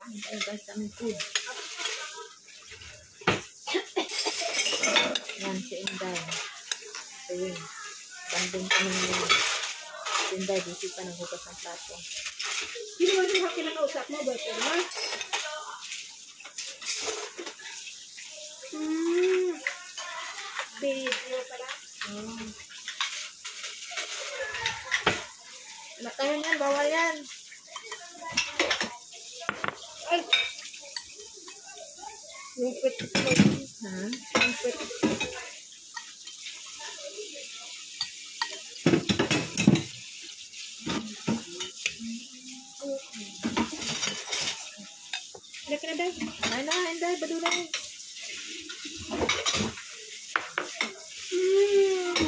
Ayo guys, kami food. Yan, si Inday. Ayun. Banding kami ngayon. Si Inday, busy pa naghugas ng plato. Sino mo yung kinakausap mo, boyfriend mo? Video pala. Matayin yan, bawal yan. Ay! Yung pwet. Ha? Yung pwet. Laki na dahil. Ay na, Inday, badulay.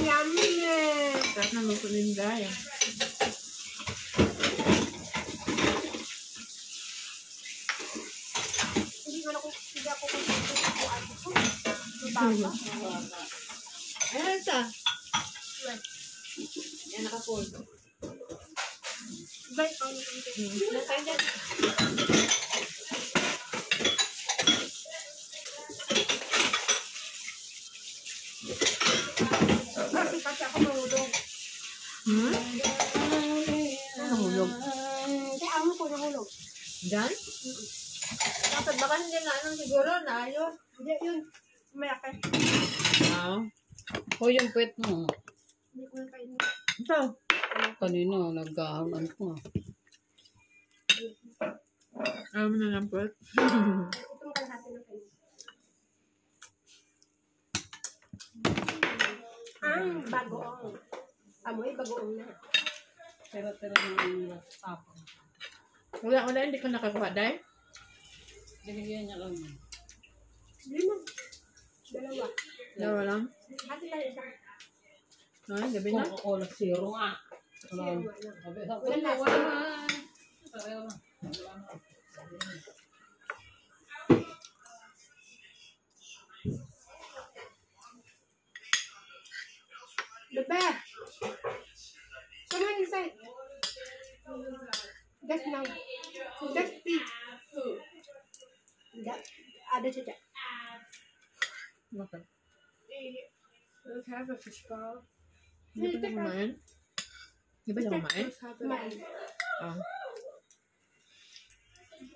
Yummy! Sarap ng luto ni Inday. Hindi ako kukuhaan ko. Ayan sa. Yan, naka-fold. Bye, paano ito? Nakain dyan. Kasi ako mahulog. Nahulog. Kaya ako ko nahulog. Diyan? Dapat baka hindi na anong siguro, naayos. Hindi, yun. Malaki. O yung puwet mo. Hindi ko na kainin. Ito. Kanina, nagkahaman ko. Alam mo na lang po. Ito ang kalahati ng kainin. Bagoong. Amoy, bagoong na. Tira-tira na yung tapang. Wala, hindi ko nakakuha, Day. Binigyan niya lang. Lima. Dalawa. Dalawa lang. Hati tayo isa. Ay, gabi na. Coca-Cola zero nga. Zero nga lang. Sabi, Wala. wala. Bebe! Come on inside. That's now. That's pig. Ada saja. Bakit? Let's have a fish ball. Hindi pa siya kumain? Hindi pa siya kumain? Kumain.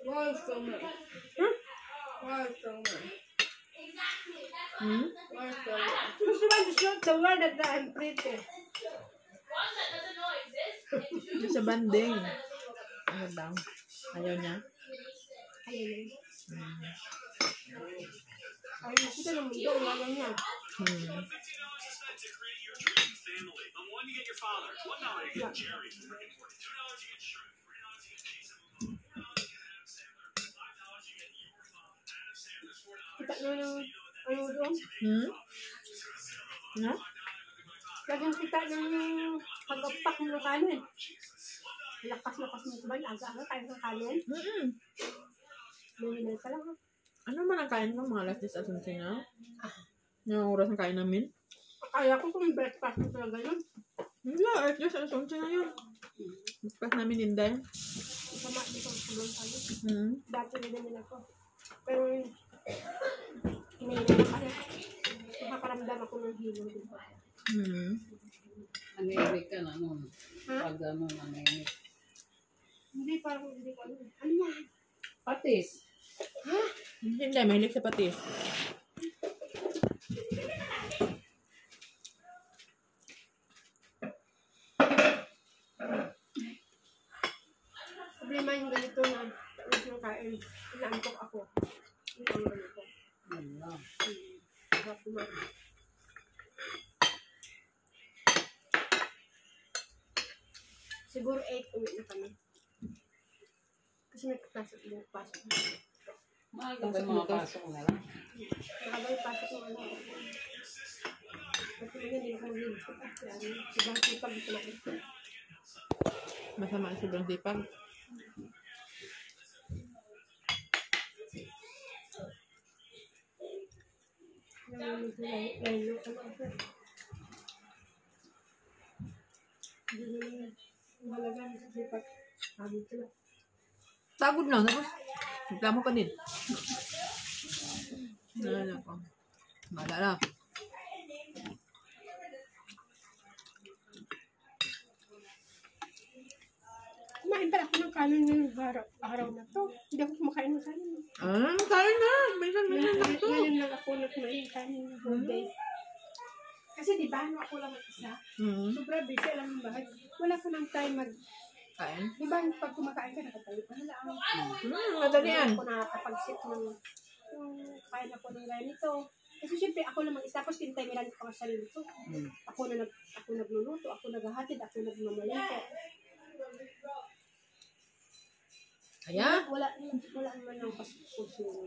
Why so much? Huh? Why so much? Why so much? This one is not the word that I'm pretty. Hindi sa banding. Ano daw? Ayaw niya? Ayun. Ayun, nakita ng mundo. Wala niya. Kita na ng ano doon? Ano? Laging kita ng pag-apak mo ng kanin. Lakas-lakas mo ba? Aga-aga kayo ng kanin? Luminay ka lang ha. Ano man ang kain mo? Mga alas 10 at 11 na? Yung oras ng kain namin? Akala ko kung breakfast mo talaga yun. Hindi, alas 10 at 11 na yun. Breakfast namin Inday. Isama, di ko tulong tayo. Dati na din ako. Pero hinihila na kaya. Nakakaramdam ako ng hilo. Diba? American, ano? Pag ano, American. Hindi, parang hindi ko ano. Ano yan? Patis. Ha? Hindi, mahilig sa patis. Problema yung ganito na tapos yung kain. Inaantok ako. Yung ang ganito. Wala. Harap kumain. Siguro 8 uwi na kami. Kasi may pasok yung pasok. Maaga ba yung mga pasok na lang? Nakabay pasok ng ano. Kasi hindi na kami dito. Sobrang sipag dito na ito. Masama ang sobrang sipag. Lalo ka na ako. Hindi na mahalaga sa sipag. Sabi ko na. Pagod na. Tapos, Reklamo pa din. Ano ko. Malala. Kumain pala ako ng kanin ng araw na to. Hindi ako kumakain ng kanin. Kain na. Minsan lang to. Ngayon lang ako na kumain ng kanin ng whole day. Kasi di ba, ako lang mag-isa. Sobra busy, alam mo bakit? Wala ko ng time Kain? di ba, pag kumakain ka, nakatayo ka na lang. Madali yan. Ako nakakapag-sit ng kain ako ng ganito. Kasi syempre, ako lang mag-isa. Tapos tinitimiran ko ang sarili ko. Ako nagluluto, ako naghahatid, ako nagmamalingko. Kaya? Wala naman ng puso.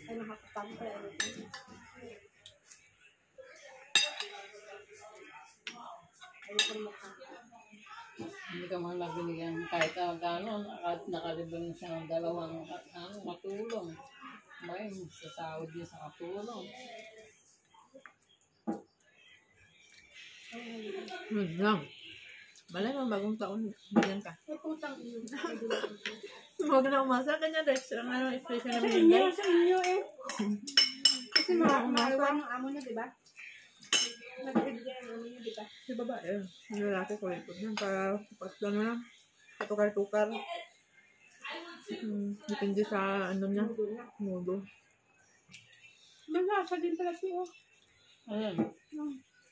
Ay, nakakapagod pa yan. Ayoko na makakapagod. Hindi ka man lang binigyan kahit gano'n, nakalibang siya ng dalawang matulong. May sasahod din sa katulong. Lang. Malay mo, bagong taon, bigyan ka. May putang yun. Huwag na umasa, ganyan, special naman Sa yung inyo, day. sa inyo eh. Kasi maawan ng amo niya, di ba? Nag-ibigay ang amo niya, di ba? Si babae, yung lalaki ko ikot niya, para lang na, patukar-tukar. Depende sa ano niya, modo. Malasa din pala siya. Ayan.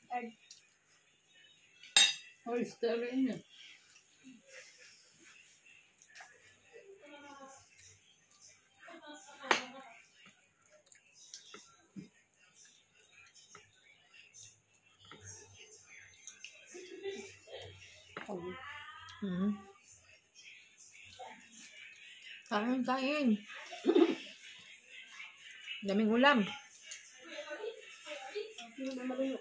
Egg. Oyster rin yun. Kain. Daming ulam. Hindi na maluyo.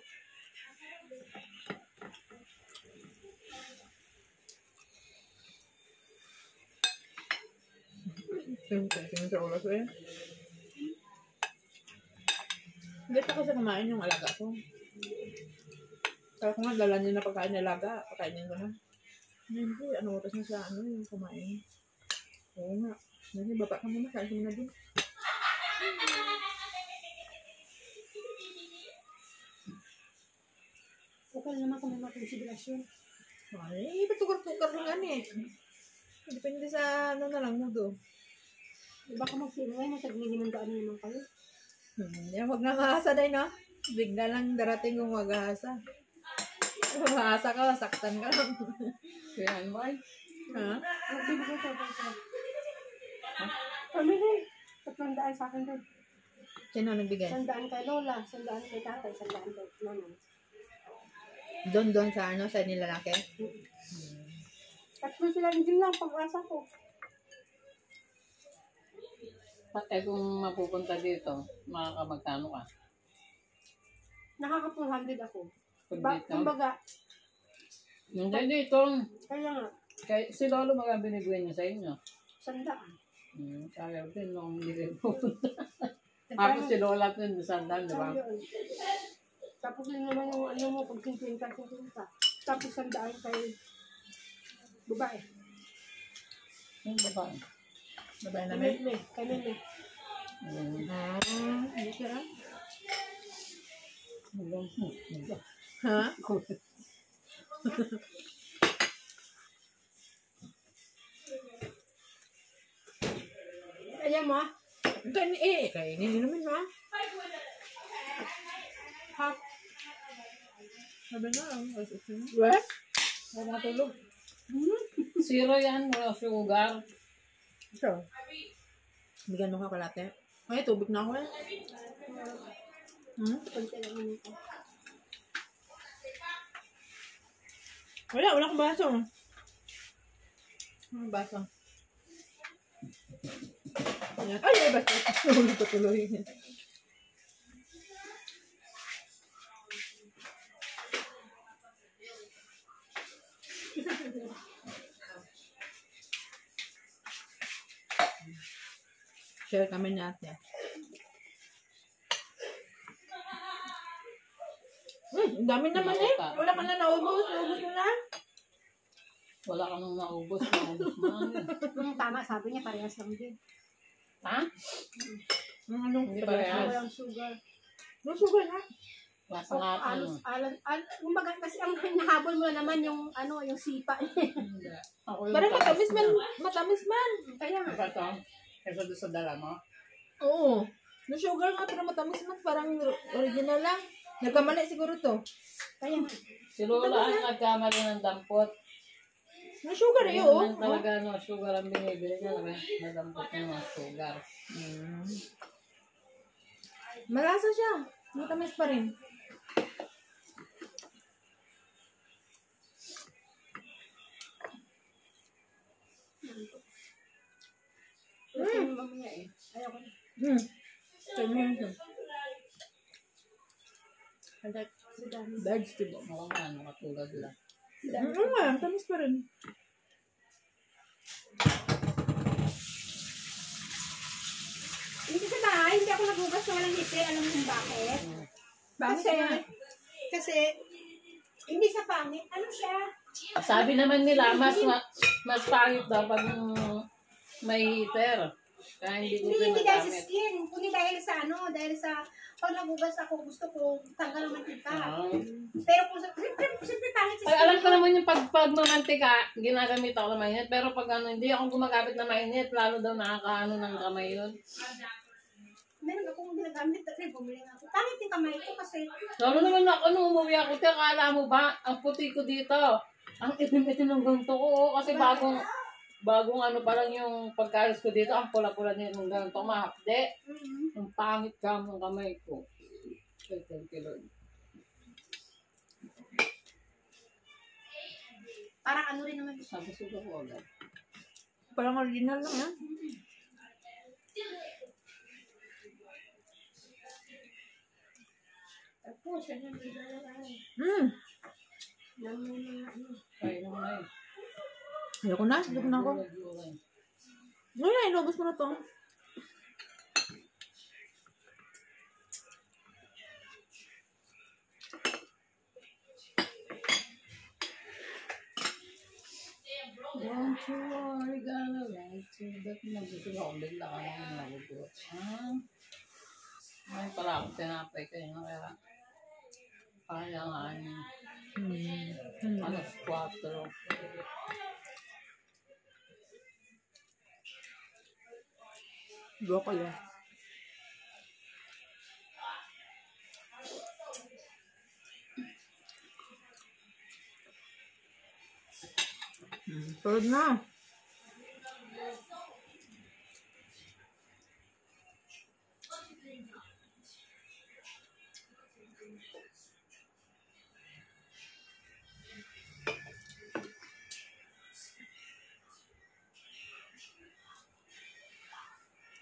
Tingin sa oras ko eh. Hindi pa kasi kumain yung alaga ko. Kaya ko nga, dala niya na pagkain ng alaga. Pagkainin ko na. Hindi, ano oras na siya, yung kumain. Oo nga. Hindi, baba ka muna, kain ko na din. Okay naman kung may makonsiderasyon. Ay, patukar-tukar lang eh. Depende sa ano na lang, mudo. Baka mag-sinaway, matag-500 naman kayo. Huwag na maasa day, no? Bigla lang darating yung mag-aasa. Maasa ka, saktan ka lang. Kaya ano ba? Ha? Magbibigay sa akin sila. Kami din. 300 sa akin din. Sino nagbigay? 100 kay Lola, 100 kay tatay, 100 kay nanay. Doon sa ano, sa nilalaki? Tatlo sila din lang pag-asa ko. Pati kung mapupunta dito, makakamagkano ka? Nakaka-400 ako. Pag dito? Kumbaga, Hindi dito. kaya nga, Si Lolo magabinigay niya sa inyo. 100. Kaya din nung hindi pupunta. Tapos si Lola din, sandal, di ba? Tapos yun naman yung ano mo, pag 50. Tapos 100 kay babae. Yung babae. Babae Kay namin? Meme. Kay Meme. Hindi siya. Hanggang. Ha? Ayan mo, Kainin naman ha. ha? Sabi na lang. What? Huwag matulog. Zero yan, wala sugar. So, bigyan mo ka kalate. Ay, tubig na ako eh. Konti lang naman ito. Wala akong baso. Ang baso. Ayan. Ay, basta. Tulog ko tuloy. Share kami natin. Ang dami naman eh. Wala ka na naubos. Naubos mo na. Wala ka nang naubos. Naubos mo na. Tama, sabi niya, parehas lang din. Ha? Anong Hindi pa yan. Walang sugar. No sugar na. Nasa nga Alos, kumbaga kasi ang hinahabol mo na naman yung yung sipa. Hindi. Ako yung Parang matamis tamis man. na. Matamis man. Kaya nga. Ito to. Kesa doon sa dala mo. Oo. No sugar nga, pero matamis man. Parang original lang. Nagkamali siguro to. Kaya nga. Si Lola ang nagkamali ng dampot. No sugar eh, oo. Yan talaga, no, sugar ang binibili niya. Nadampot niya mga sugar. Malasa siya. Matamis pa rin. Ito yung mamaya eh. Ayaw ko na. Ito mo yun. Si Dami. Vegetable. Oo nga, nakatulad lang. Oo nga, matamis pa rin. Hindi sa bahay, hindi ako nagugas na walang ngiti. Alam mo kung bakit? Kasi, hindi sa pangit. Ano siya? Sabi naman nila, mas pangit daw pag may heater. Kaya hindi ko Hindi dahil sa pinagamit. skin. Kundi dahil sa dahil sa pag nagugas ako, gusto ko tanggal ang mantika. Pero kung siyempre pangit sa Ay, alam ko naman yung pag mamantika, ginagamit ako ng mainit. Pero pag hindi ako gumagamit ng mainit, lalo daw nakakaano ng kamay yun. Meron akong ginagamit at bumili nga ako. Pangit yung kamay ko kasi Lalo naman ako, nung umuwi ako, akala mo ba, ang puti ko dito, ang itim-itim ng ganito ko, kasi bagong ano pa lang yung pagkaros ko dito, ang pula-pula din ng ganito, mahapde. Ang pangit ka ng kamay ko. Thank you, Lord. parang ano rin naman. Sabi suga ko agad. Parang original lang yan. Tapos, yan yung nilalagay. Lang yung mga Ay, naman na yun. Ayoko na. Ayoko na ako. Ngayon na, inubos mo na to. Don't you worry, gonna like to that nagsusuga akong bigla ka naman nagugot. Ay, pala akong tinapay kayo na kaya kaya nga alas 4. Dua ko yan. Tulad na.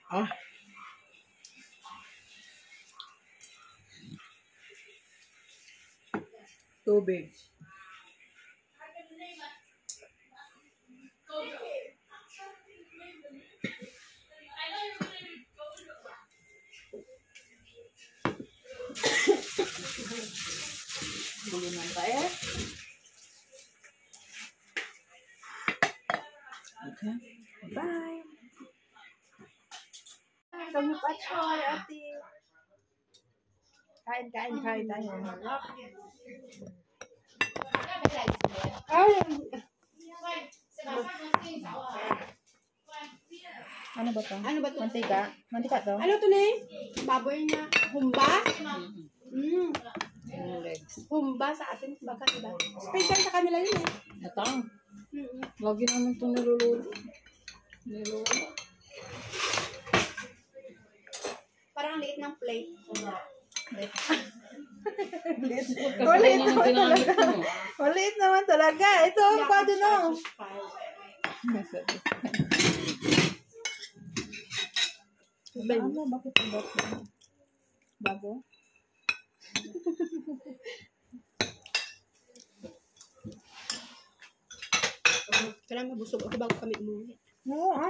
Ah. Tubig. Gulo ng tayo. Okay. Bye. Kami pa choy, ate. Kain tayo. Ay, Ano ba to? ano ba to? Mantika? Mantika to? Ano to na baboy na humba? Yung legs. Humba sa atin, baka diba? Special sa kanila yun eh. Ito, lagi naman itong niluluto. Niluluto. Parang ang liit ng plate. Maliit naman talaga. Maliit naman talaga. Ito ang pado no. Ano? Bakit ba? Bago? Kailangan mabusog ako bago kami umuwi. Oo,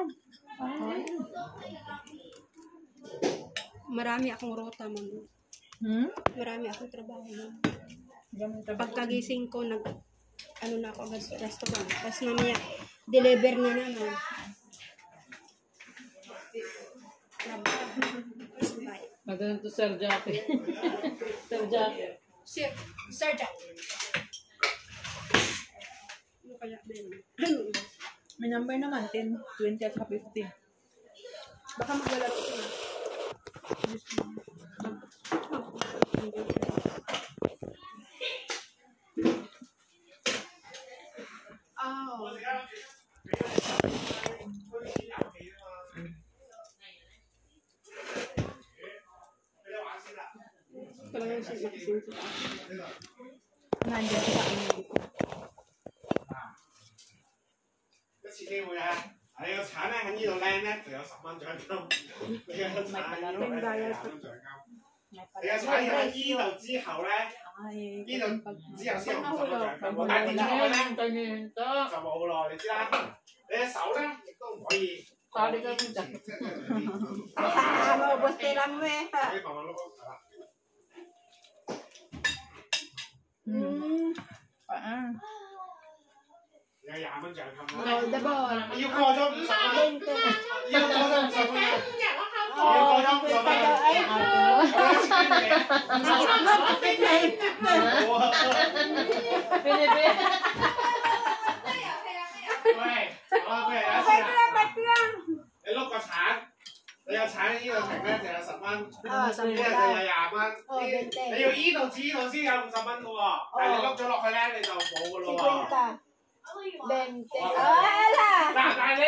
Marami akong rota, mama. Marami akong trabaho. Pagkagising ko, ano na ako agad sa restaurant. Tapos mamaya, deliver na naman. Maganda to Sir Jackie. Sir Jackie. Sir Jack. Ano kaya din? May number naman, 10, 20 at saka 50. Baka maglalaro sila. Oh. Talagang makisin sila. Nandiyan sa amin dito. 一次機會啊！你個橙咧喺呢度靚咧，就有10蚊獎金。你個橙呢度咧就有20蚊獎金。你個橙要喺呢度之後咧，呢度之後先有50蚊獎金。但係跌咗落去咧就冇咯，你知啦。你隻手咧亦都唔可以。Sorry ka mo dyan. Maubos nila mo eh. 可以慢慢碌係啦。有20蚊獎金啦。Diba? 要過咗50蚊，要過咗50蚊，要過咗50蚊。Pinipin. 喂，我不如有一次啊，你碌個橙，你有橙呢度停咧就有10蚊，呢度就有20蚊，你要呢度至呢度先有50蚊嘅喎，但係你碌咗落去咧你就冇嘅咯喎。 20. 嗱，但係你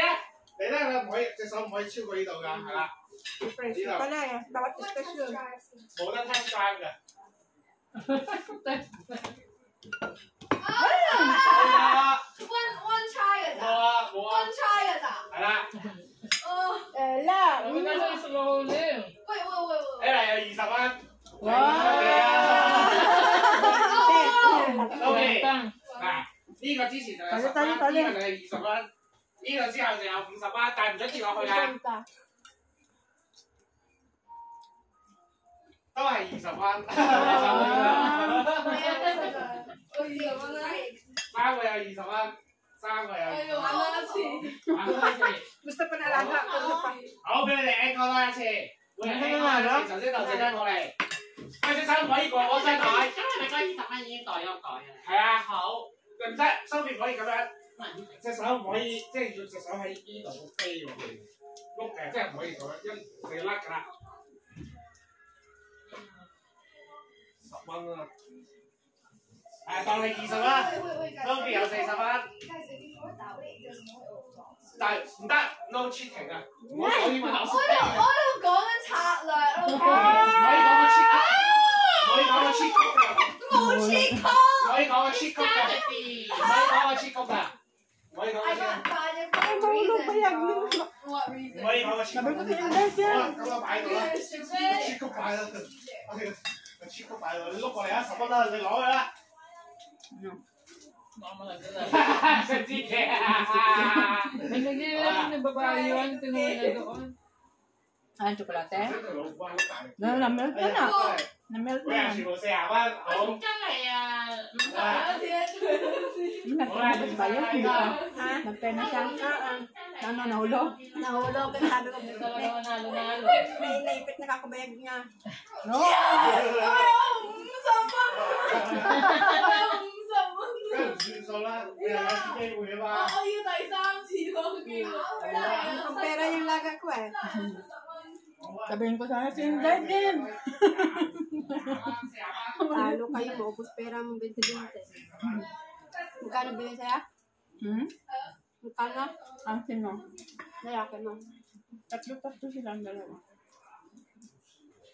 咧，你唔可以隻手唔可以超過呢度㗎，係啦， Pala eh. Bawat station. 冇得 test drive 嘅。One try 㗎咋？冇啊冇啊， One try 㗎咋？係啦， Ella. Sabi kasi slowly. 喂，你嚟有20蚊。 OK， 嗱，呢個之前就有10蚊，呢個就係20蚊，呢個之後就有50蚊，但係唔准跌落去㗎。 都係20蚊，三個有20蚊，三個有20蚊，玩多一次。 Gusto pa nalaga ko pa. 好，俾你哋 encore 多一次，每人 encore 一次，頭先就陣間過嚟。喂，隻手唔可以過嗰張台，因為你嗰20蚊已經袋咗袋嘅。係啊，好，唔得，收片唔可以咁樣，隻手唔可以，即係要隻手喺呢度飛喎，碌誒，即係唔可以咁樣，一你甩㗎啦。 10蚊啊！誒，當你20啦，都邊有40蚊。但係唔得 ，no cheating 啊！唔好講英文。我喺度講緊策略咯。唔可以講個 cheat code，唔可以講個 cheat code 㗎。冇 cheat code。唔可以講個 cheat code 㗎。唔可以講個 cheat code 㗎。唔可以講個 cheat code。 What reason？ 唔可以講個 cheat code。好啦，咁我擺到啦。cheat code 擺啦，我哋個 cheat code 擺到，你碌過嚟啊，10蚊啦，你攞佢啦。 Mama lang talaga. Sige. Nag-iwan ng babae yun. Tinuwi na doon. Ah, tsokolate? Na-melt na na. Na-melt na yan. 全部40蚊，好。 Ka na yan. Nagpapabas ba yun? Hindi pa. Nagpena siya. Ano, nahulog? Nahulog ang sabi ko. Talaga manalo-nalo. May naipit na kakubayag niya. No! Sama. 梗唔算數啦，你又有次機會啊嘛。我要第3次咯，真係。 Ang pera yung laga ko eh. Sabihin ko sana si Darden. Talo kayo, maubos pera mo 20-20. Magkano bilhin sa'yo? Magkano? Ang sino? Lalaki mo. Tatlo silang dalawa.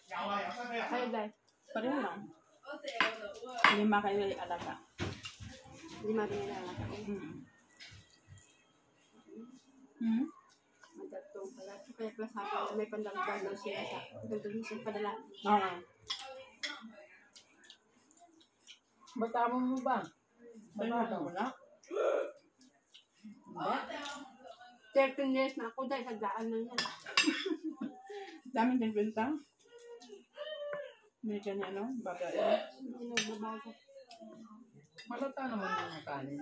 有啊，有分俾人。 Kayo dahil. Pareho lang. 我謝我到啊。 Lima kayo alaga. Hindi matingin na lalaki. Madatong pala. Kaya plus ako na may pandagdag daw sila sa gagawin sa padala. Oo. Batamo mo ba? Batamo mo na? 13 years na ako dahil sa daan na yan. Daming tinkwenta. May ganyan, no? Babae. Hindi nagbabago. Malata naman yung kanin.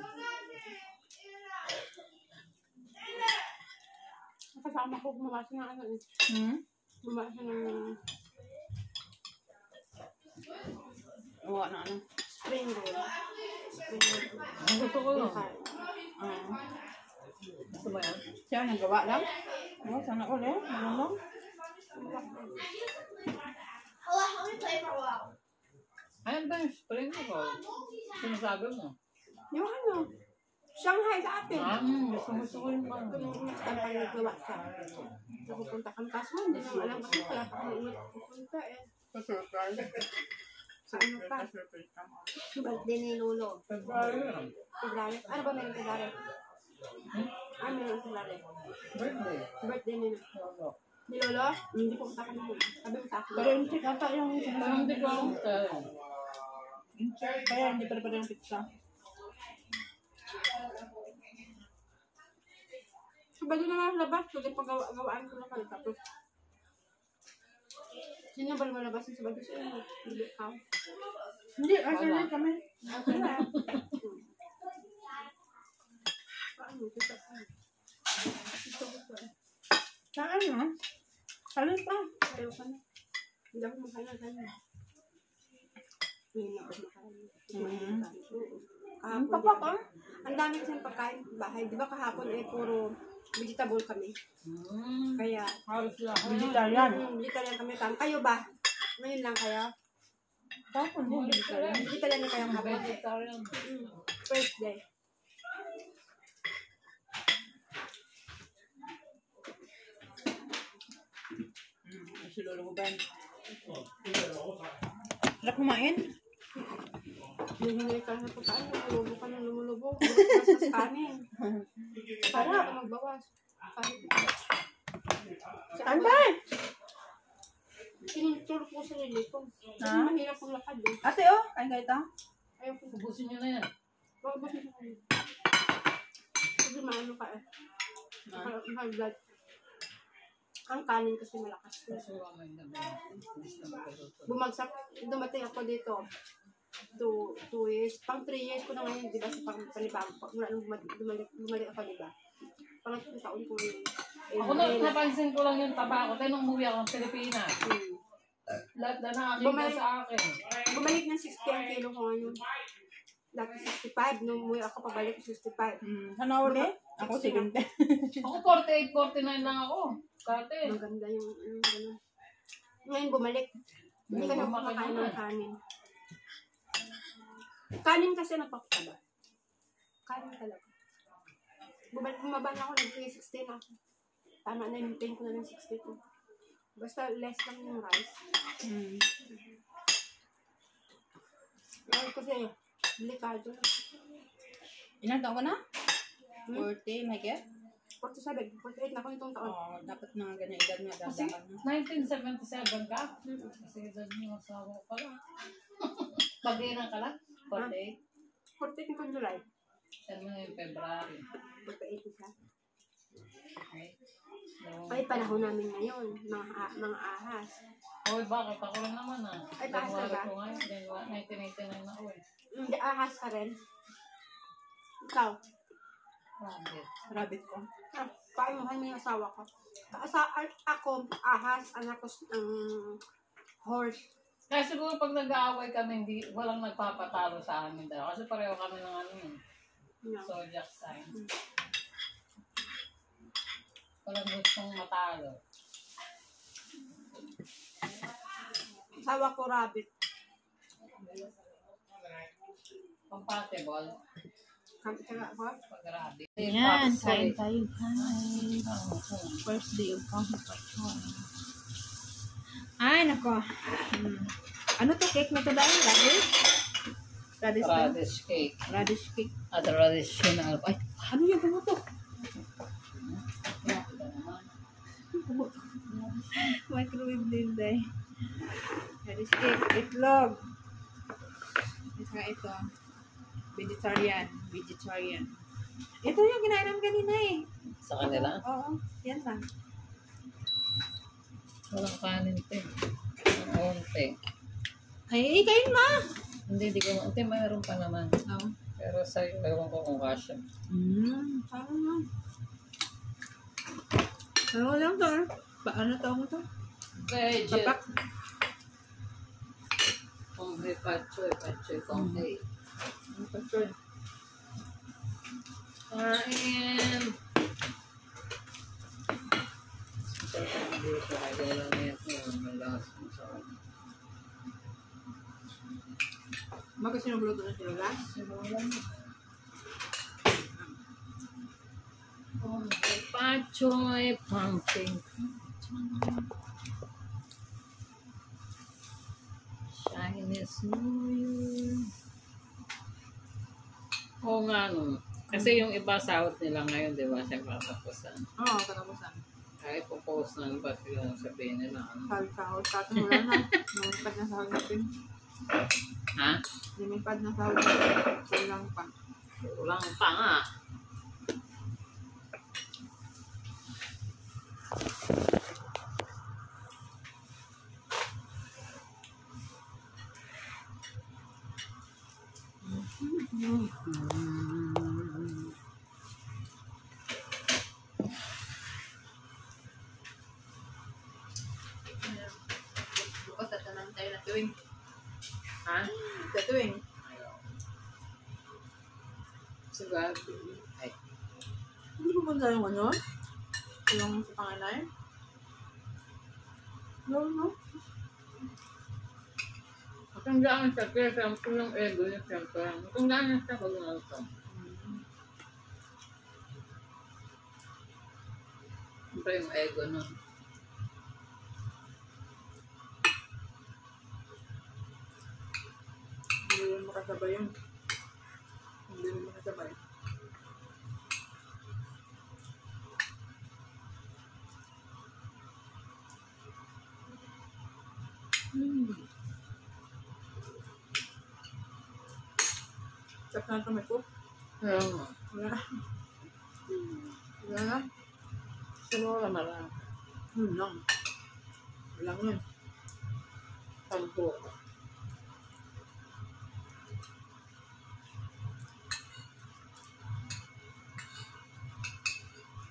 Kasama ko bumasa ng ano eh. Bumasa ng Wala na ano. Spring roll. Spring roll. Ang gusto ko yun. Gusto mo yan? Siya nagawa lang? Oo, sana ulit. Marunong. Hold on, let me play for a while. Ayan ba yung spring roll? Sinasabi mo? Yung ano, Shanghai sa atin. Gusto ko yung bang. Kung next time pag naggawa ka, pupunta kang kaso, hindi naman alam kasi wala pa kang ingat pupunta eh. Surprise. Sa ano pa? Birthday ni Lolo. February lang. February. Ano ba meron February? Ano meron February? Birthday. Birthday ni Lolo. Ni Lolo? Hindi pupunta ka naman. Sabi mo sa akin. Pero yung check ata yung Pero hindi ko alam tayo. kaya hindi pa rin yung pizza. Sabado na nga labas. Kasi pag-gawaan ko na pala. Tapos, sino ba lumalabas yung sabado sa inyo? Hindi ka. Hindi, alternate kami. Paano? Kita ka. Gusto. Saan no? Halos pa. Ayaw ka na. Hindi ako makain ng kanin. Hindi na ako makain. Ang Kahapon. papa ka? Ang dami kasi ng pagkain sa bahay. Di ba kahapon puro vegetable kami. Kaya, Halos lang. Vegetarian. vegetarian kami. Kayo ba? Ngayon lang kaya? Tapon din. Vegetarian na kayo kahapon. Vegetarian. First day. Si Lolo mo ba? Sarap kumain. Hinihingi ka na pagkain. Lumulubo ka ng lumulubo. Bawas sa kanin. Para ka magbawas. Antay! Tinutulog ko sa sarili ko. Kasi Ha? mahirap ang lakad eh. Ate oh, kain kayo ito? Ayaw ko. Ubusin nyo na yan. Wag ba siya kayo? Kasi maano ka eh. High blood. Ang kanin kasi malakas. Kasi mamay na ba? Bumagsak. Dumating ako dito. 2 years. Pang 3 years ko na ngayon, di ba? Sa panibago. Mula nung bumalik ako, di ba? Parang taon ko yun. Ako na, napansin ko lang yung taba ko. Tayo nung umuwi ako ng Pilipinas. Lahat na nakakita sa akin. Bumalik ng 60 ang kilo ko ngayon. Dati 65. Nung umuwi ako, pabalik 65. Sana ulit? Ako 70. Ako 48, 49 lang ako. Dati. Maganda yung gano'n. Ngayon bumalik. Hindi ka na kumakain ng kanin. Kanin kasi napakataba. Kanin talaga. Bumaba na ako, nag-16 ako. Tama na, maintain ko na ng 60 ko. Basta less lang yung rice. Kasi, delikado. Ilang taon ka na? 40, may kaya? 47, 48 na ako nitong taon. Oo, dapat mga ganyan edad nga Kasi dadakan na. 1977 ka? Kasi edad mo asawa ko pala. Pag-iinan ka lang? 48? 48 nitong July. Saan mo yung February? 48 isa. Okay. So, Ay, panahon namin ngayon. Mga ahas. Uy, bakit? Ako lang naman ah. Ay, taas na January ba? ko ngayon. 1989 ako eh. Hindi, ahas ka rin. Ikaw. Bakit? Rabbit ko. Paimuhan mo yung asawa ko. Ako, ahas, anak ko, horse. Kaya siguro pag nag-aaway kami, walang nagpapatalo sa amin dalawa. Kasi pareho kami ng ano yun. No. Zodiac sign. Walang gustong matalo. Asawa ko, rabbit. Compatible. Kami ka ako. Pag-rabbit. Yan, kain tayo. Hi. First day of consultation. Ay, nako. Ano to cake na to dahil? Radish? Radish to? Radish cake. Radish cake. At radish yun. Ay, Ano yung pumutok? Microwave din dahil. Radish cake. Itlog. Ito ito. Vegetarian. Vegetarian. Ito yung kinain namin kanina eh. sa kanila. Oo. Yan lang. Walang kanin te. Ang unti. Ay, kain ma! Hindi ko unti. Mayroon pa naman. Oo. Pero sa'yo, ewan ko kung kasya. Parang lang. Ano lang to? Paano to ako to? Veggie. Papak. may patsoy konti. Ang pasyon. Kain! Sarap dito, kaya lang nito, malas. Bakit sinugluto na sila gas? May patsoy, pumpkin. Chinese New Year. Oo nga, no. Kasi yung iba sahod nila ngayon, di ba? Siyempre katapusan. Oo, katapusan. Kahit po-post na ba sila sabihin nila, ano? Sahod. Kasi wala na. Lumipad na sahod natin. Ha? Lumipad na sahod natin. Kulang pa. Kulang pa nga. Bukas tatanang tayo na tuwing. Ha? Sa tuwing. Sigurado. Ay. Hindi ko punta yung ano? Yung sa panganay? No. Kung daan siya, kaya siyempre yung ego niya siyempre. Kung daan siya, pag ito. Siyempre yung ego nun. Hindi rin makasabay yun. Hindi rin makasabay. Sarap na ito may cook. Kaya nga. Wala na. Siguro marami. Yun lang. Walang yun. Pagpo.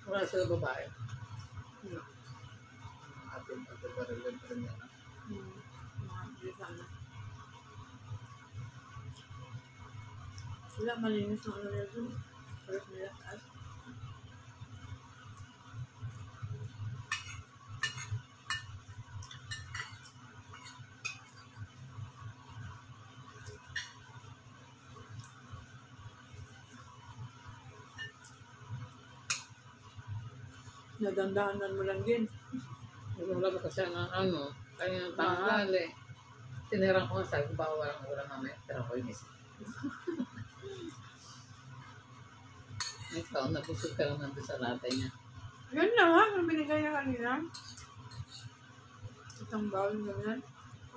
Wala sila babae. Wala. Atin baril pa rin yan. Mga bisa na. Wala malinis ng ano nila dun. First nila taas. Nadandahanan mo lang din. Wala mo kasi ng ano, kaya ng tanghali. Tinirang ko nga, sabi ko baka walang ulam mamaya. Pero ako yung isa. Ikaw, nabusog ka lang nandun sa latay niya. Yan lang ha, ang binigay niya kanina. Isang bowl ganyan.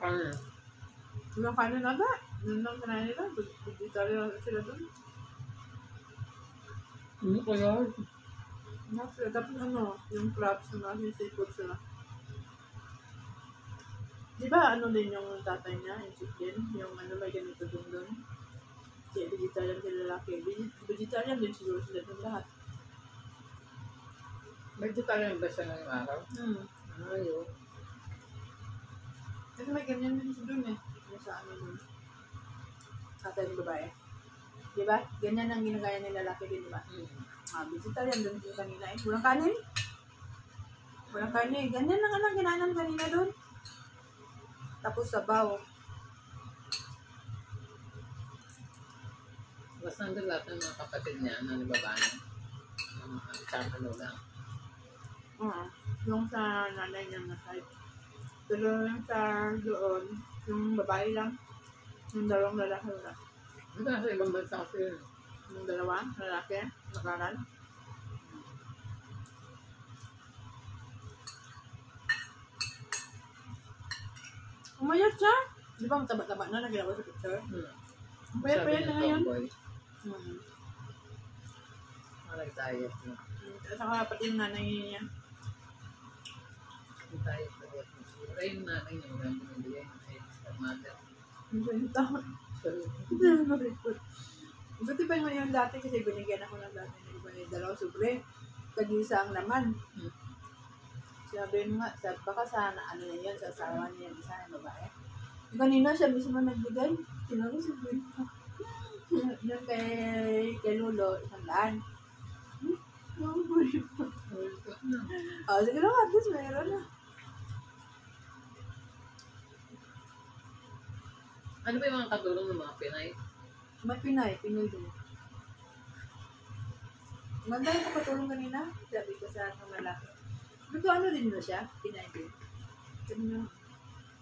Ano? Walang kanin na ba? Yun lang kanain nila. Vegetarian lang sila dun. Ano kaya? Sila. Tapos ano, yung crabs na yung seafood sila. Di ba ano din yung tatay niya, yung chicken? Yung ano, may ganito dun. Kaya vegetarian sila lalaki. Vegetarian din siguro sila dun lahat. Vegetarian ba siya ngayong araw? Ayaw. Kasi may ganyan din siya dun eh. Yung sa ano dun. Tatay ng babae. Di ba? Ganyan ang ginagaya ng lalaki din, di ba? Vegetarian dun sila kanina eh. Walang kanin. Walang kanin. Ganyan lang ang ginanam kanina dun. Tapos sabaw. Basta nandun lahat ng mga kapatid niya, ano, ni baba niya. Ano lang. Yung sa nanay niya na side. Pero yung sa doon, yung babae lang. Yung dalawang lalaki wala. Ito nasa ibang bansa kasi yun. Yung dalawa, lalaki, nakaral. Umayat siya. Di ba mataba-taba na nagalawa sa picture? Payat-payat na ngayon. Nag-diet na. At saka pati yung nanay niya. Nag-diet na rin. Ay, yung nanay niya, wala mo nabigay. Ay, sa mother. Yung taon. Buti pa yung dati kasi binigyan ako ng dati ng iba yung dalawang sobre. Tag-isa ang laman. Sabi mo nga, baka sana ano na yun, sa asawa niya yung isa yung babae. Kanina siya mismo nagbigay. Tinawag si Brenda. Yung kay Lolo, 100. Yung oh, sige lang, at least mayroon na. Ano ba yung mga katulong ng mga Pinay? May Pinoy din. Maganda yung kapatulong kanina. Sabi ko sa malaki. Sabi ko, ano din mo siya? Pinay din. Sabi niya,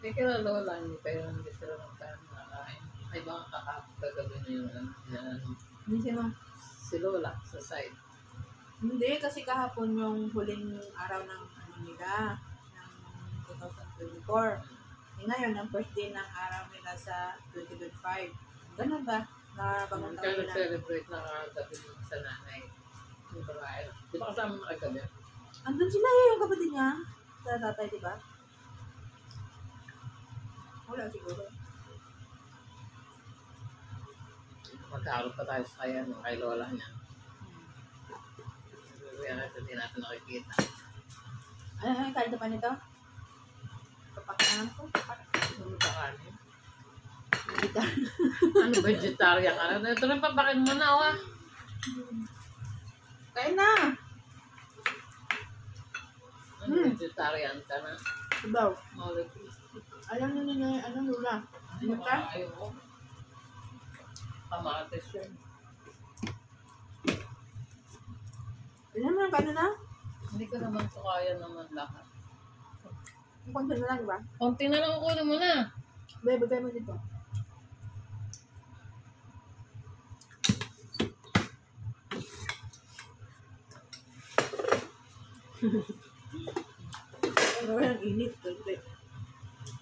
May kila lola, hindi kayo hindi sila magkakain. Ay baka kakagabi na yung hindi siya si Lola sa side. Hindi, kasi kahapon yung huling araw ng ano nila, ng 2024. Ngayon, ang first day ng araw nila sa 2025. Ganun ba? Na bagong taon Kaya nila. nag-celebrate na kagabi sa nanay. Yung babae. Di ba kasama na kagabi? Andun sila yung kapatid niya. Sa tatay, di ba? Wala siguro. Magkaroon pa tayo sa kaya no, kay Lola niya. Kaya natin hindi natin nakikita. Ano, kaldo pa nito? Kapakanan ko. Ano sa kanin? Ano, vegetarian ka na? Ito rin pabakin mo na, oh. Kain na! Ano, vegetarian ka na? Sabaw. Molecules. Alam nyo na yung ano, Lula. Ano ka? Ayaw mo. Kamatis yun. Alam mo yung na? Hindi ko naman so kaya naman lahat. Konti na lang, di ba? Konti na lang kunin mo na. Bigay mo dito. Ano yung init?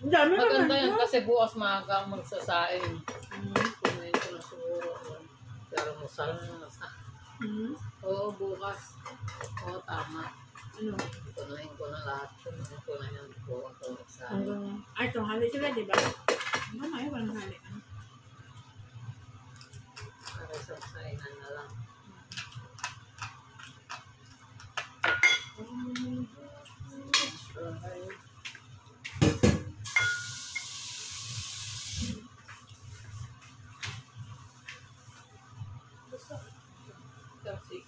Ang dami naman. Maganda yan kasi bukas maaga ang magsasaing. Kumain ko na siguro. Pero masal na sa. Oo, bukas. Oo, tama. Ano? Kunahin ko na lahat. Kunahin ko ako magsasaing. Hanggang... Ay, itong hali sila, di ba? Hanggang ayaw, walang hali. Para sa saingan na lang. Kasi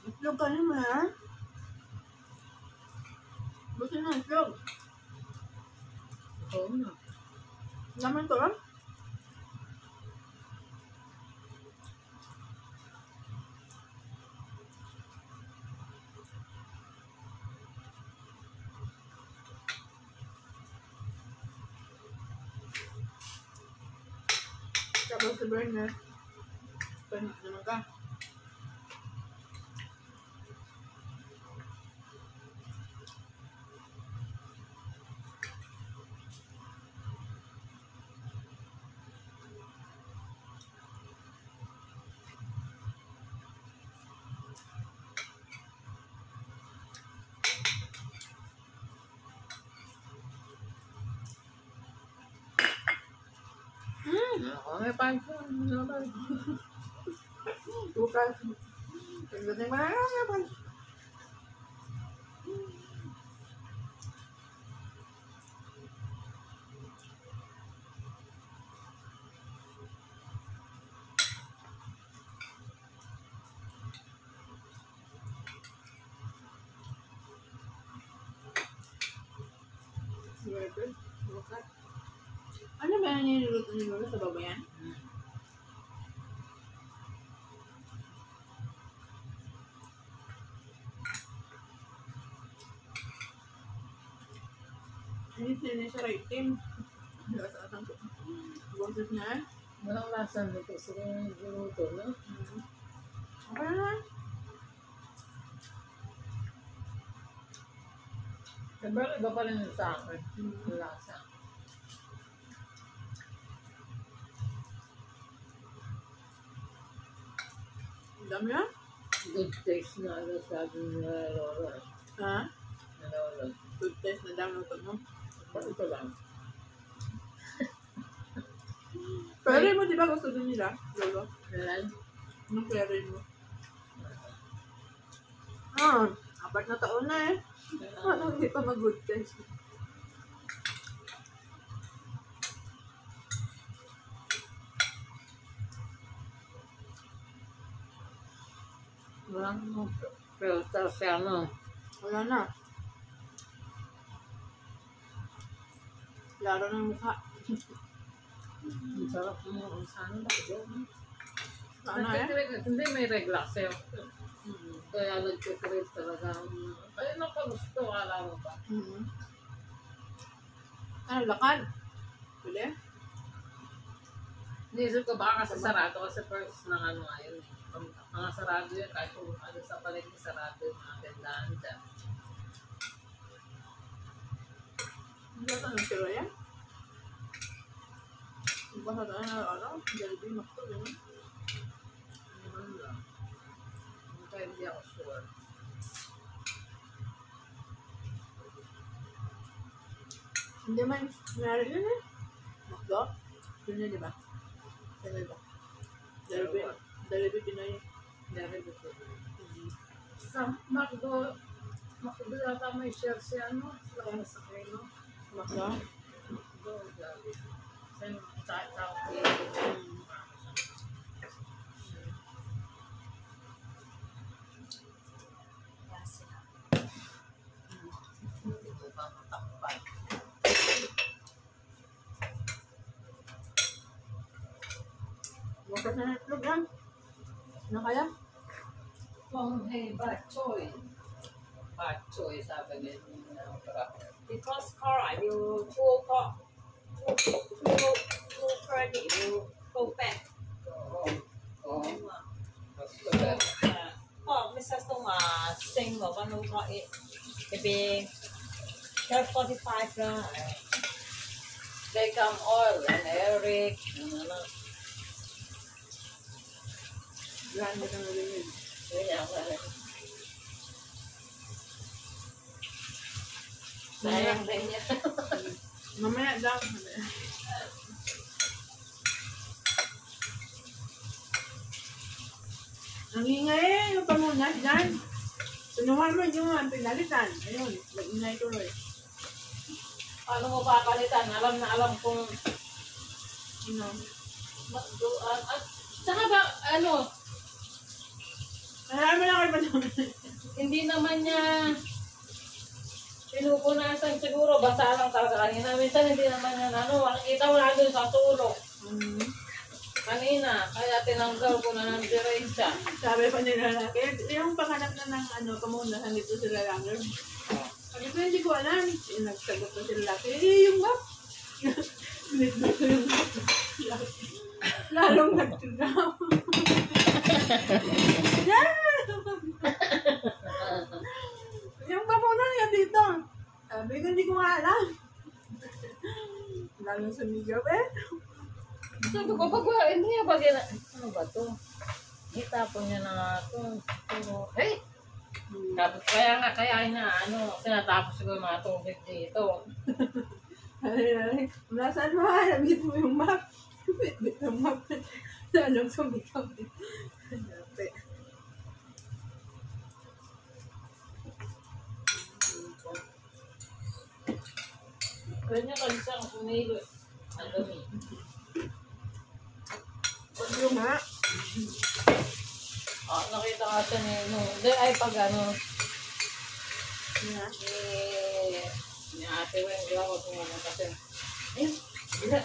Itlog ka naman, ha? Gusto na itlog. oo na. Naman to, ha? Tapos si Bernard. Panik naman ka. Ako may pansin. Bukas. Pagdating mo na lang. Bukas. Ano ba yung niluluto ni Lola sa baba yan? Ini sini sa itim. Sa atang boses na. Walang lasa nito sa luto, no? Okay na. Diba, iba pa rin sa akin. Yung lasa. Dami yan? Good taste na ano sabi nila Lola. Ha? Na Lola. Good taste na dami ito mo. Ito lang. Pero mo, di ba gusto din nila? Lolo? Kailan? Anong pero mo? Ah, 4 na taon na eh. Ano, hindi pa mag-good taste. Walang filter siya ano. Wala na. Laro ng mukha. Ang sarap mo. Ang sana ba ito? Ano eh? Hindi may regla sa'yo. Kaya nag-crave talaga. Ayun ang gusto, alam mo ba? Ano, lakad? Pwede? Inisip ko baka kasi sarado kasi first ng ano ngayon. Mga sarado yun, kahit kung ano sa paligid sarado yung mga tindahan dyan. Hindi ka ng sila yan? Basta ano, Jollibee, Makto, gano'n. Ano lang. Kaya hindi ako sure. Hindi man, mayroon yun eh. Makto? Yun yun, di ba? Pinoy ba? Jollibee, Pinoy. Dari dito. Sa Macdo yata may share siya, ano? Sa Kano. Makto? Macdo, Dari. Sa tao Bukas na itlog yan. Ano kaya? Kung hey, bad choice. Bad choice, sabi niya. Because car, you go further, you go back. Oo. Mrs. Tong sing mo, ano ko maybe 12:45 lang. They come all, and Eric, ano. Yan, hindi ka narinig. Ganyan ka rin. Sayang din niya. Mamaya daw. Ang ingay eh, yung pamunas dyan. Tunuhan mo yung pinalitan. Ayun, nag-ingay tuloy. Paano mo papalitan? Alam na alam kung Ano? at saka ba, ano, Marami na kayo pa naman. hindi naman niya pinupunasan siguro, basta lang talaga kanina. Minsan hindi naman niya, ano, makikita mo lang doon sa tulog. Kanina, kaya tinanggal ko na ng diretsa. Sabi pa nila lalaki, yung panganap na ng pamunas, nandito sila lang. Sabi ko, hindi ko alam. Nagsagot pa sila lalaki, yung map. Nito ko yung lalong nagtulaw. Yung pamunas nga dito. Sabi ko, hindi ko nga alam. Lalong sumigaw eh. Sabi ko, pag hindi niya ba ano ba to? Itapon niya na nga to. Pero, hey! Tapos kaya na, ano, tinatapos ko yung mga tubig dito. Ay, nasaan mo? Nabit mo yung map. Bit yung map. Lalong sumigaw eh. Hanapin. Ganyan kasi siyang kumilos. Ang dami. Huwag yung nga. Nakita nga siya hindi ay pag ano, Nga. ni ate Wendy ako kung ano kasi,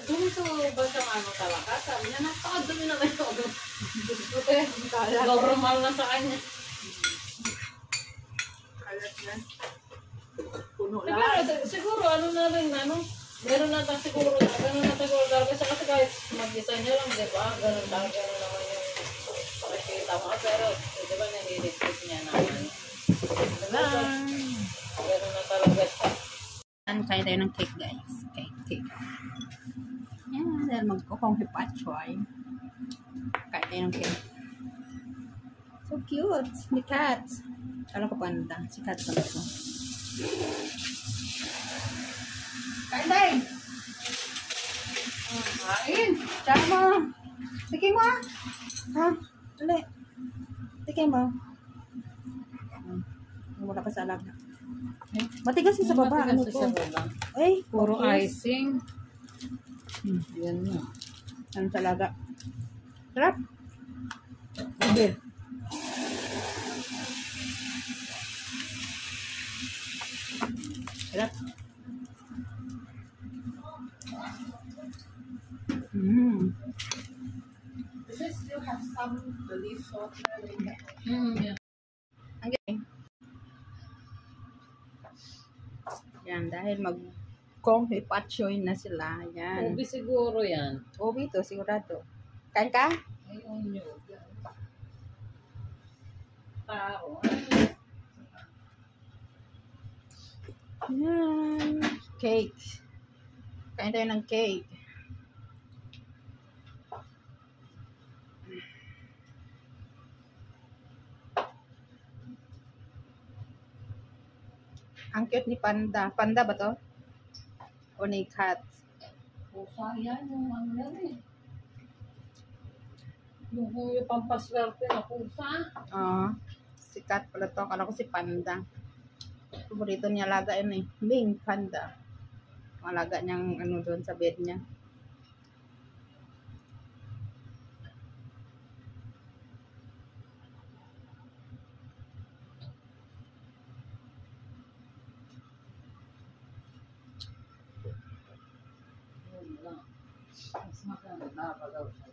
doon sa ba siyang ano talaga, sabi niya, napakadumi naman yung Kalat. normal na sa kanya. Kalat na. Puno Siguro, lang. siguro ano na rin, ano, meron na tayo siguro, gano'n na siguro talaga siya kasi kahit mag-isa niya lang, di ba? Gano'n naman yung pakikita mo. Pero, di ba, nililigpit niya naman. Gano'n na talaga siya. Kaya tayo ng cake, guys. Cake. Yan, dahil magkukong hipachoy. Kaya tayo ng cake. So cute. Ni cat. Kala ko panda. Si cat pala ko. Kain din! Kain! Tsaka mo. Tikin mo ah. Ha? Dali. Tikin mo. Wala pa sa alaga. Matigas sa baba. Ano Matigas ko? sa baba. Ay, Puro cookies. icing. Yan na. Ano sa alaga? Sarap. Hindi. Sarap. Does it still have some belief software like that? Yeah. Ang galing. Yan, dahil mag-kong patchoy na sila. Yan. Ubi siguro yan. Ubi to, sigurado. Kain ka? Ayun yun. Tao. Yan. Cake. Kain tayo ng cake. Ang cute ni Panda. Panda ba to? O ni cat? Pusa yan. Yung ano yan eh. Yung pampaswerte na pusa. Oo. Si cat pala to. Akala ko si Panda. Paborito niya alaga yun eh. Ming Panda. Ang alaga niyang ano doon sa bed niya. Yun lang. Mas maganda pa daw siya.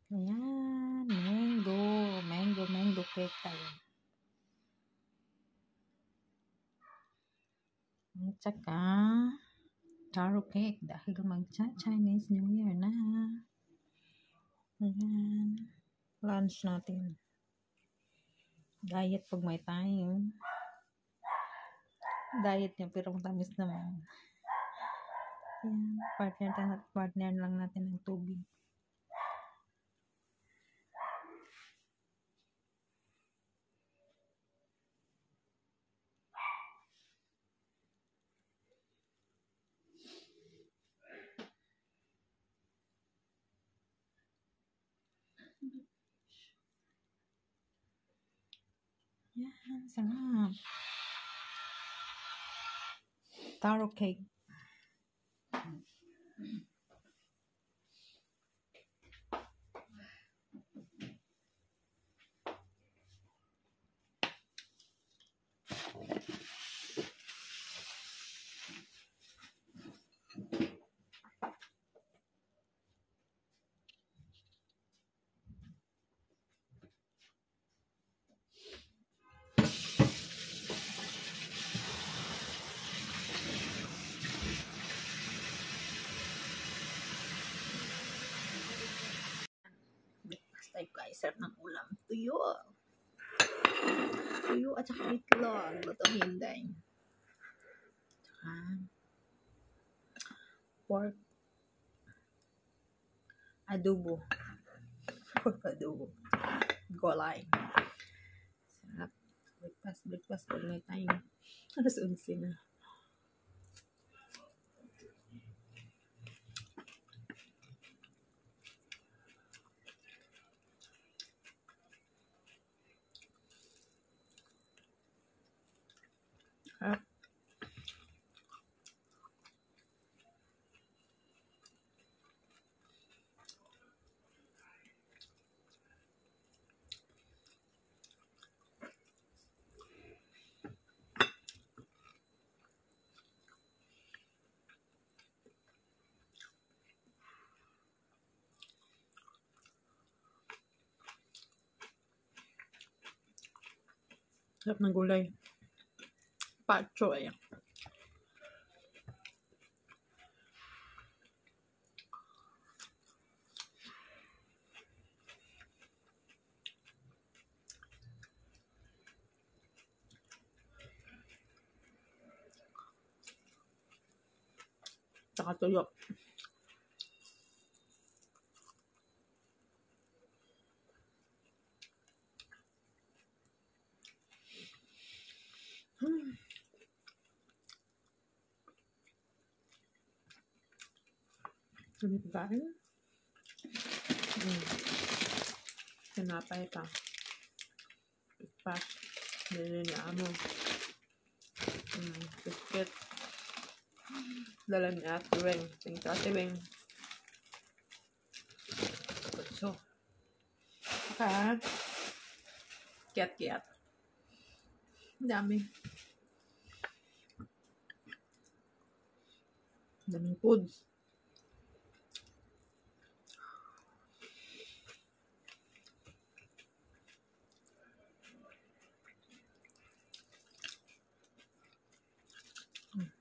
Ayan. Mango cake tayo. At saka, taro cake dahil mag-Chinese New Year na. Ayan. Lunch natin. Diet pag may time. Diet niya pero matamis naman. Ayan. Partner lang natin ng tubig. Yan, sarap. Taro cake. Type guys, sarap ng ulam. Tuyo. Tuyo at saka itlog. Lutong hinday. Saka pork adobo. Pork adobo. Golay. Sarap. Breakfast pag may time. Alas 11 na. Sarap. Sarap ng gulay. Patcho ayan. Tsaka tuyo. Dami pagkain. Sinapay pa. Pas. Nili ni amo. Biscuit. Dala ni Ate Weng. Thank you, Ate Weng. So. Okay. Kiat-kiat. Dami. Daming foods.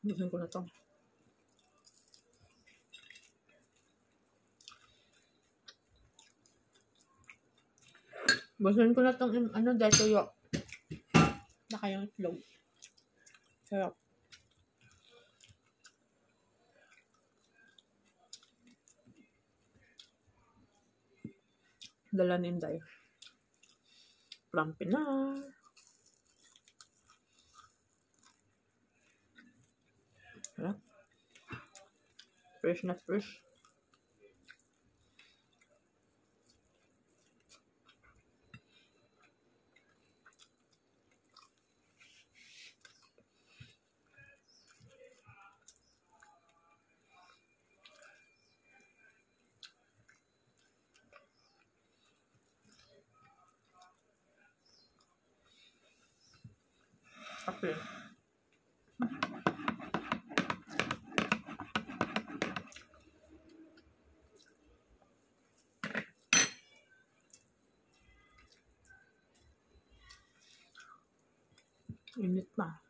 Gusto ko na to. Gusto ko na tong ano dahil tuyo. Naka yung itlog. Sarap. Dala ni Inday. From Pinar. Sarap. Fresh na fresh. Kape. Init pa.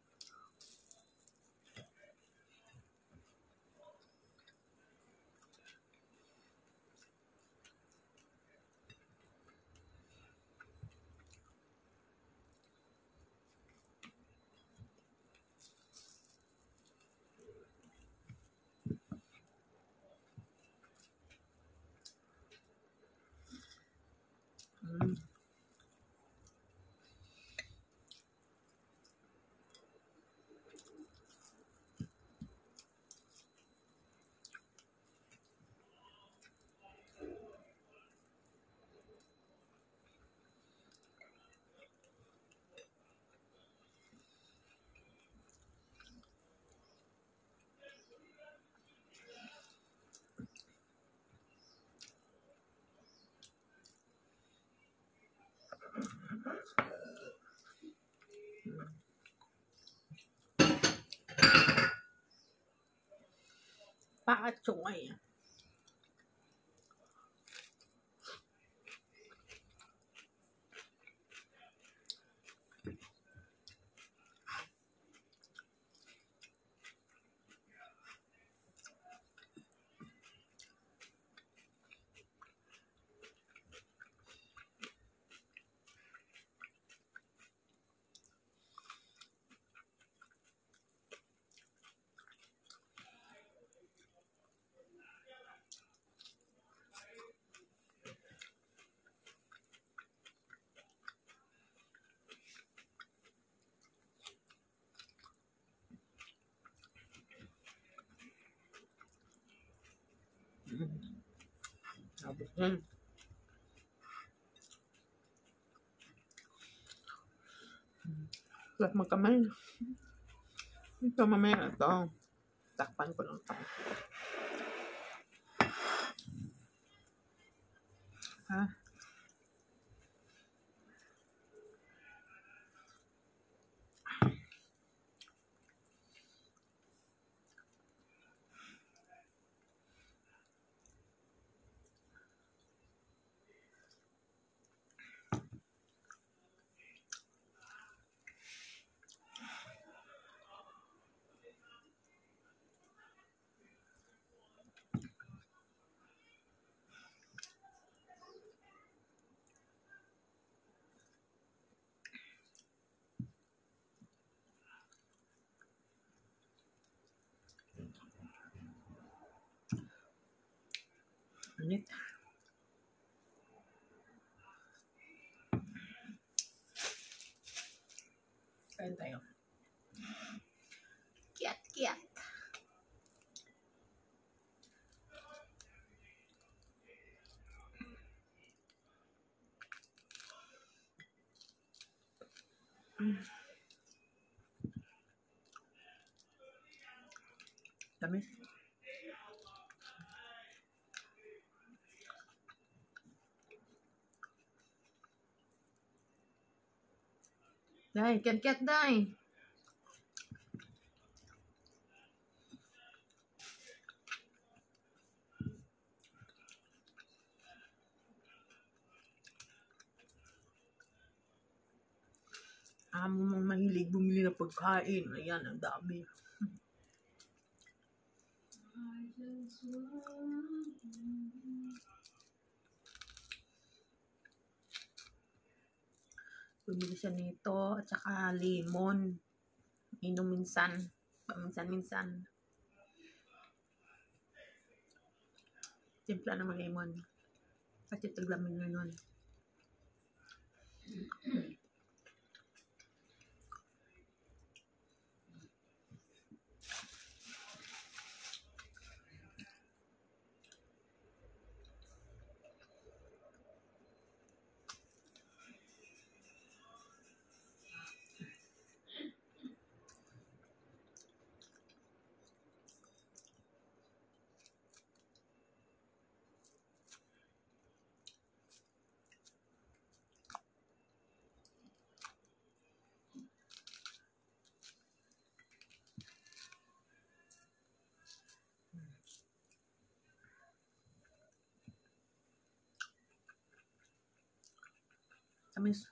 Paacungay. Tapos yan. Sarap magkamay. Ito mamaya ito. Takpan ko lang ito. Ha? Init. Kain tayo. Kiat. Tamis. Day, kiat day. Amo mong mahilig bumili ng pagkain. Ayan, ang dami. Bumili siya nito at saka lemon. Inom minsan. Paminsan-minsan. Timpla naman lemon. Kasi taglamin na yun. Tamis.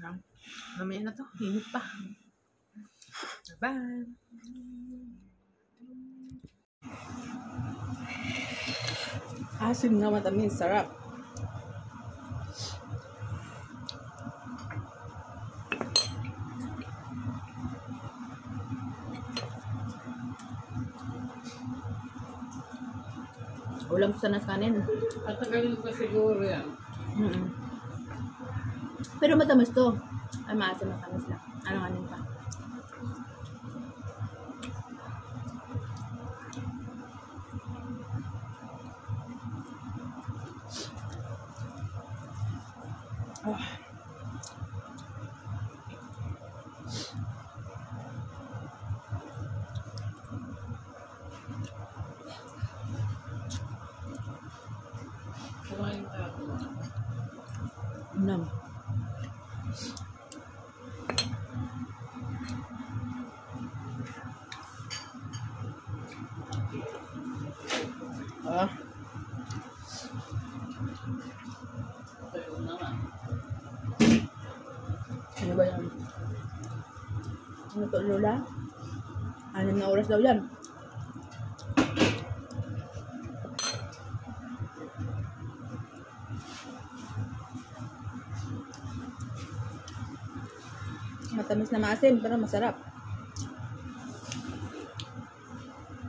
Lang. Mamaya na to. Init pa. Bye. Asim nga matamis. Sarap. Ulam ko sana sa kanin. At tagalin ko siguro yan. Pero matamis to. Ay, maasim matamis lang. Ano kanin pa? Oh. Kumain tayo. Nam. Ah. Tayo naman. Ano ba yan? Ano to, Lola? 6 na oras daw yan. Matamis na maasim, pero masarap.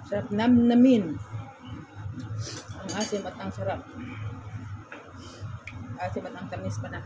Sarap namnamin. Ang asim at ang sarap. Asim at ang tamis pa na.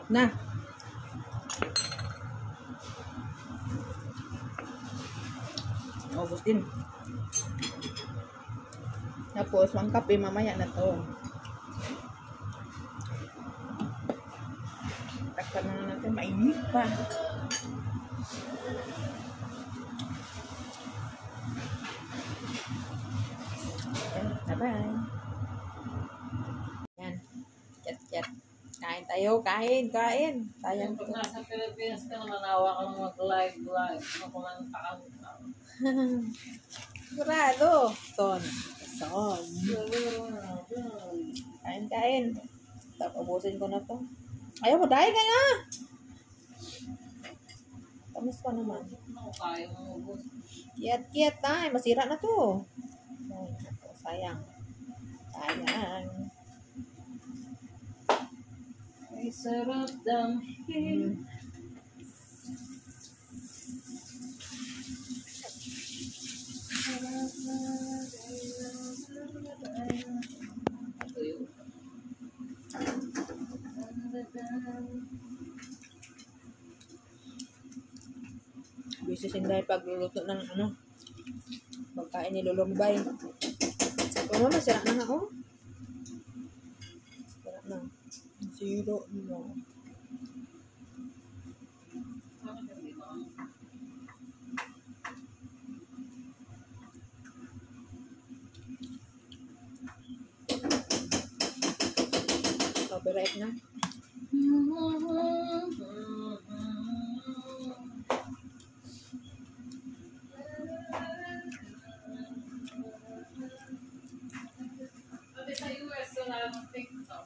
Sarap na. Ubus din. Tapos, ang kape mamaya na to. Takpan na natin, mainit pa. Okay, bye-bye. Yan. Chat. Kain tayo, kain. Sayang Pag nasa Pilipinas ka naman, awa ka ng mag-live. Ako lang takang. Sigurado. Son. Kain. Tapos ubusin ko na to. Ayaw mo, dahil kaya. Tamis pa naman. Ako kaya mo ubos. Kiat tayo. Masira na to. Ay, sayang. Ay, sarap damhin. Busy sinday pagluluto ng pagkain ni Lulumbay. Pero masira na nga, oh. Masira na. Zero mo. Copyright na. Sa US, wala namang TikTok.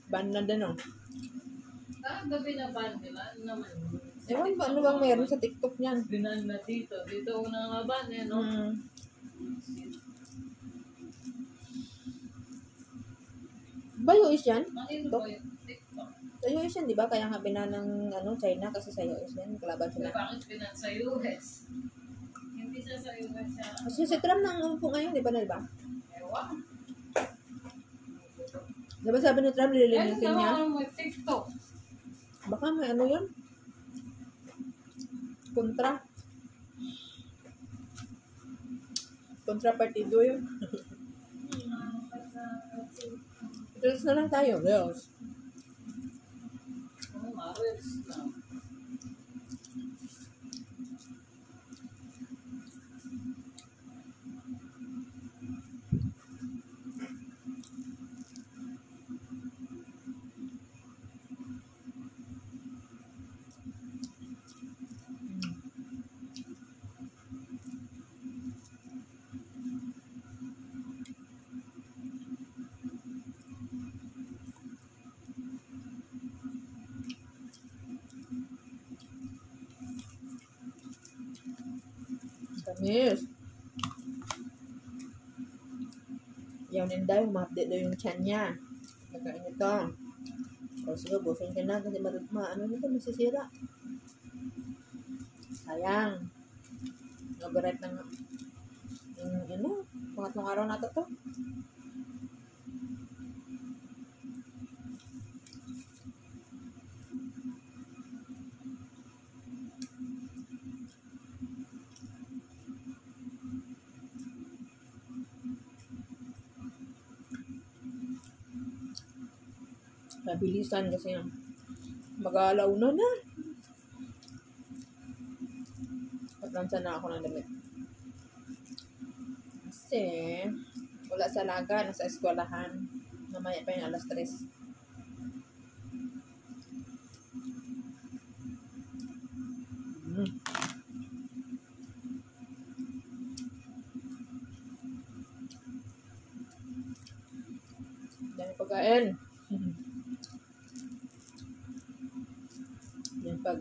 Ban na din, oh. Gabi na ban nila. Ano naman? Ewan ba, ano bang mayroon sa TikTok niyan? Binan na dito. Dito una nga ban eh, no? Ba US yan? Ano ba yung TikTok? Sa US yan, di ba? Kaya nga binan ng China kasi sa US yan. Kalaban sila. Bakit binan sa US? Hindi siya sa US siya. Kasi si Trump nang umpo ngayon, di ba na, di ba? Ewan. Di ba sabi ni Trump, Ano lilinisin niya? naman mo TikTok? Baka may ano yun? Kontra partido yun. Reels na lang tayo, reels. Oh, Marils na. Tamis. Yaw ninday, ma-update daw yung chan niya. Nakain ito. O sige, busin ka na kasi ano nito, masisira. Sayang. Overripe ng pangatlong araw na to. Mabilisan kasi mag-aalaw na. Patlansa na ako ng damit. Kasi wala sa laga, nasa eskwelahan. Mamaya pa yung 3:00. Dami pagkain. Yan pag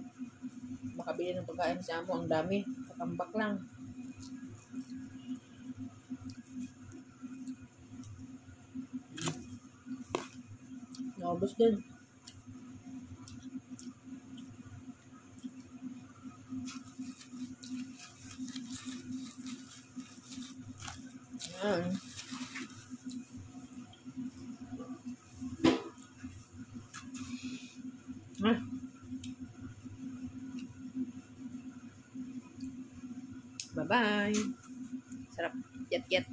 makabili ng pagkain sa amo, ang dami. Kakambak lang. Naubos din. Yan. Bye-bye. Sarap. Yet.